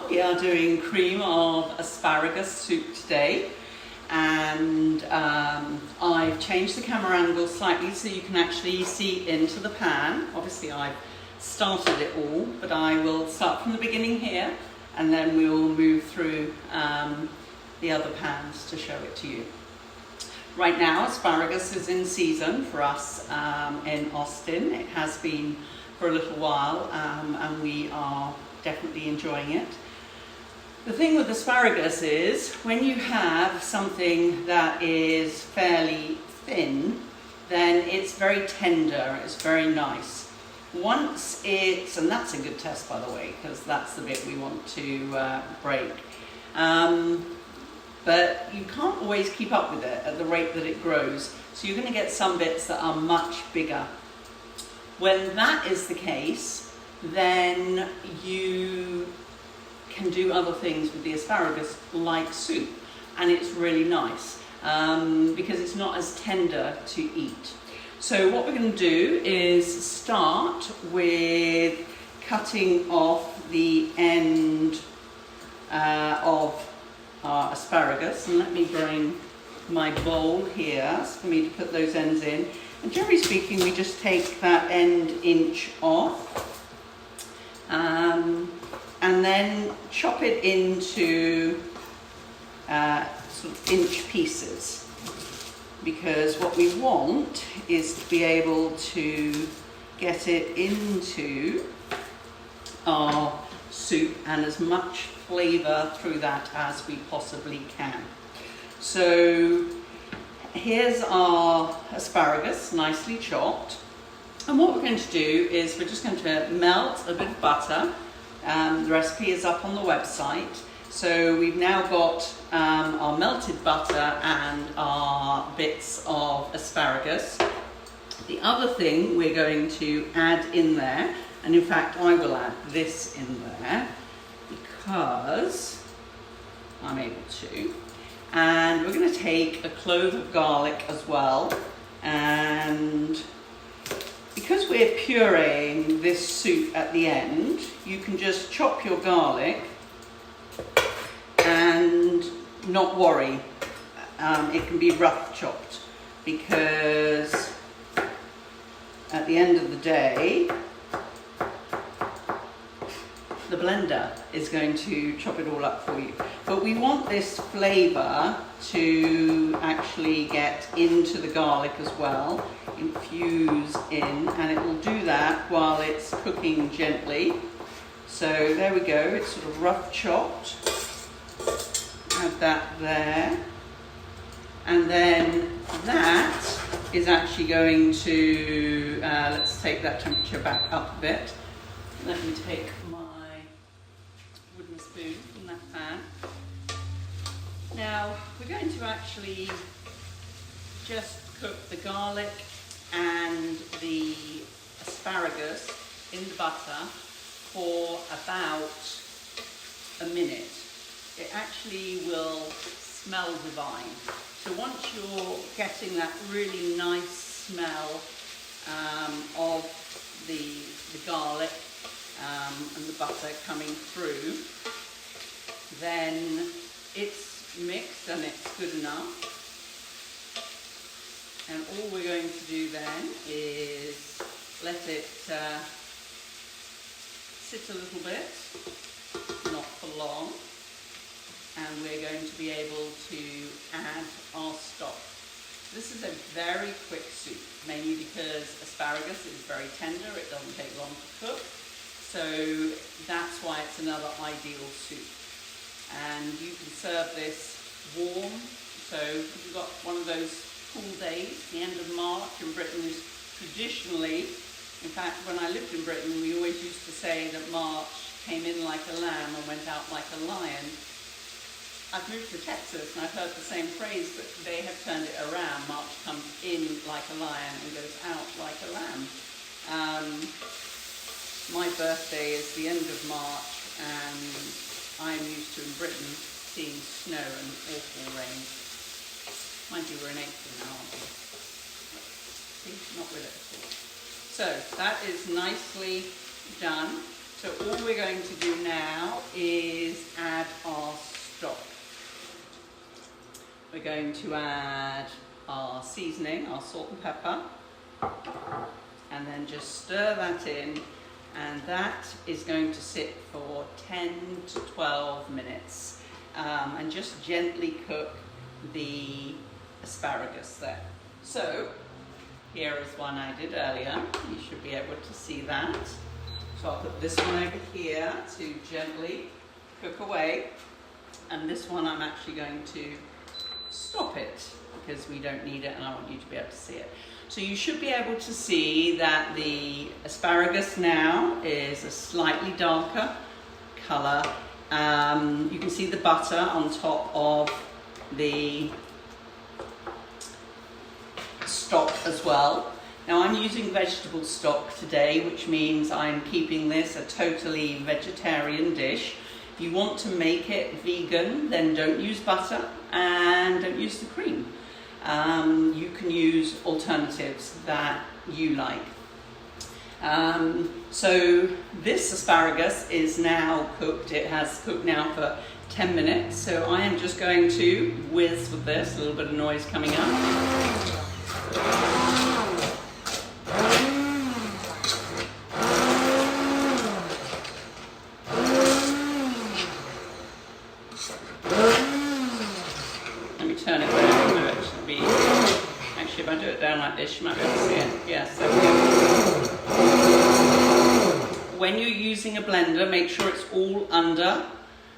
We are doing cream of asparagus soup today, and I've changed the camera angle slightly so you can actually see into the pan. Obviously I've started it all, but I will start from the beginning here and then we will move through the other pans to show it to you. Right now asparagus is in season for us in Austin. It has been for a little while and we are definitely enjoying it. The thing with asparagus is when you have something that is fairly thin, then it's very tender, it's very nice. Once it's, and that's a good test by the way, because that's the bit we want to break. But you can't always keep up with it at the rate that it grows. So you're going to get some bits that are much bigger. When that is the case, then you can do other things with the asparagus like soup, and it's really nice because it's not as tender to eat. So what we're going to do is start with cutting off the end of our asparagus, and let me bring my bowl here for me to put those ends in. And generally speaking, we just take that end inch off and then chop it into sort of inch pieces, because what we want is to be able to get it into our soup and as much flavour through that as we possibly can. So here's our asparagus, nicely chopped. And what we're going to do is we're just going to melt a bit of butter. The recipe is up on the website. So we've now got our melted butter and our bits of asparagus. The other thing we're going to add in there, and in fact I will add this in there because I'm able to. And we're going to take a clove of garlic as well, and because we're pureeing this soup at the end, you can just chop your garlic and not worry. It can be rough chopped, because at the end of the day the blender is going to chop it all up for you. But we want this flavour to actually get into the garlic as well, infuse in, and it will do that while it's cooking gently. So there we go, it's sort of rough chopped. Add that there. And then that is actually going to, let's take that temperature back up a bit. Let me take my wooden spoon from that pan. Now we're going to actually just cook the garlic and the asparagus in the butter for about a minute. It actually will smell divine. So once you're getting that really nice smell of the garlic and the butter coming through, then it's mixed and it's good enough. And all we're going to do then is let it sit a little bit, not for long, and we're going to be able to add our stock. This is a very quick soup, mainly because asparagus is very tender, it doesn't take long to cook, so that's why it's another ideal soup. And you can serve this warm, so if you've got one of those cool days, the end of March in Britain is traditionally, in fact when I lived in Britain we always used to say that March came in like a lamb and went out like a lion. I've moved to Texas and I've heard the same phrase, but they have turned it around. March comes in like a lion and goes out like a lamb. My birthday is the end of March and I'm used to in Britain seeing snow and awful rain. Mind you, we're in April now, aren't we? See, not with it at all. So that is nicely done. So all we're going to do now is add our stock. We're going to add our seasoning, our salt and pepper, and then just stir that in, and that is going to sit for 10 to 12 minutes and just gently cook the asparagus there. So here is one I did earlier. You should be able to see that. So I'll put this one over here to gently cook away, and this one I'm actually going to stop it because we don't need it and I want you to be able to see it. So you should be able to see that the asparagus now is a slightly darker colour. You can see the butter on top of the stock as well. Now I'm using vegetable stock today, which means I'm keeping this a totally vegetarian dish. If you want to make it vegan, then don't use butter and don't use the cream. You can use alternatives that you like. So this asparagus is now cooked. It has cooked now for 10 minutes. So I am just going to whiz with this, a little bit of noise coming up. Let me turn it down so it should be, actually if I do it down like this you might be able to see it. Yes, there we go. When you're using a blender, make sure it's all under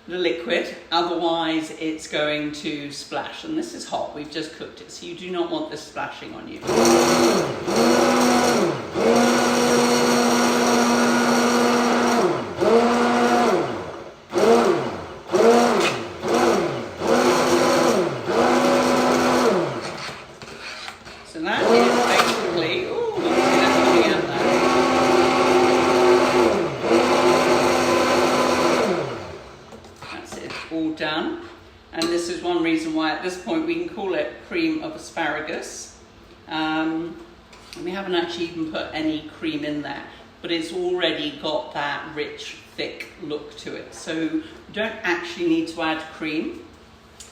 the liquid, otherwise it's going to splash. And this is hot, we've just cooked it, so you do not want this splashing on you. So that is basically, ooh, you can see that coming out there. That's it, all done. And this is one reason why at this point we can call it cream of asparagus. We haven't actually even put any cream in there, but it's already got that rich, thick look to it. So we don't actually need to add cream,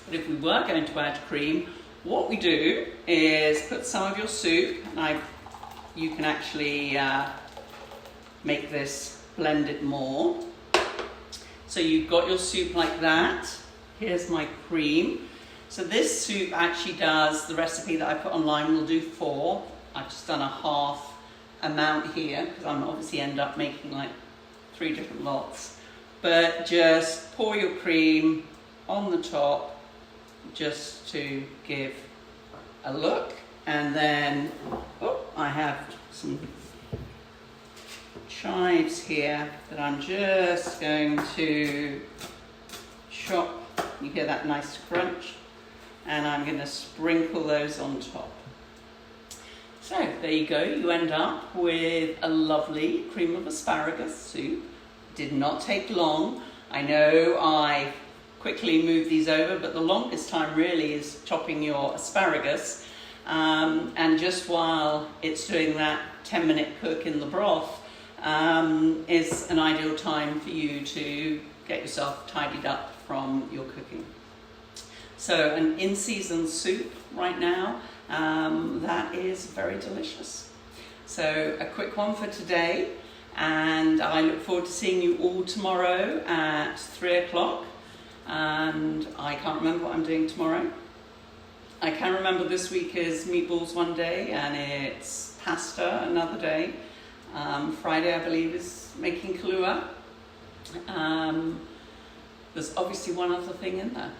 but if we were going to add cream, what we do is put some of your soup, and you can actually make this, blend it more. So you've got your soup like that. Here's my cream. So this soup actually does, the recipe that I put online will do 4. I've just done a half amount here because I'm obviously end up making like 3 different lots. But just pour your cream on the top just to give a look. And then, oh, I have some chives here that I'm just going to chop. You hear that nice crunch? And I'm going to sprinkle those on top. So there you go, you end up with a lovely cream of asparagus soup. Did not take long. I know I quickly move these over, but the longest time really is chopping your asparagus. And just while it's doing that 10-minute cook in the broth, is an ideal time for you to get yourself tidied up from your cooking. So an in-season soup right now, that is very delicious. So a quick one for today, and I look forward to seeing you all tomorrow at 3 o'clock. And I can't remember what I'm doing tomorrow. I can remember this week is meatballs one day and it's pasta another day. Friday, I believe, is making Kahlua. There's obviously one other thing in there.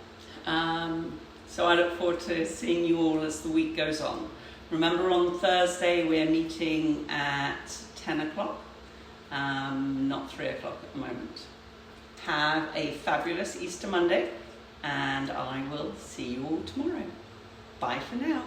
So I look forward to seeing you all as the week goes on. Remember, on Thursday we're meeting at 10 o'clock, not 3 o'clock at the moment. Have a fabulous Easter Monday, and I will see you all tomorrow. Bye for now.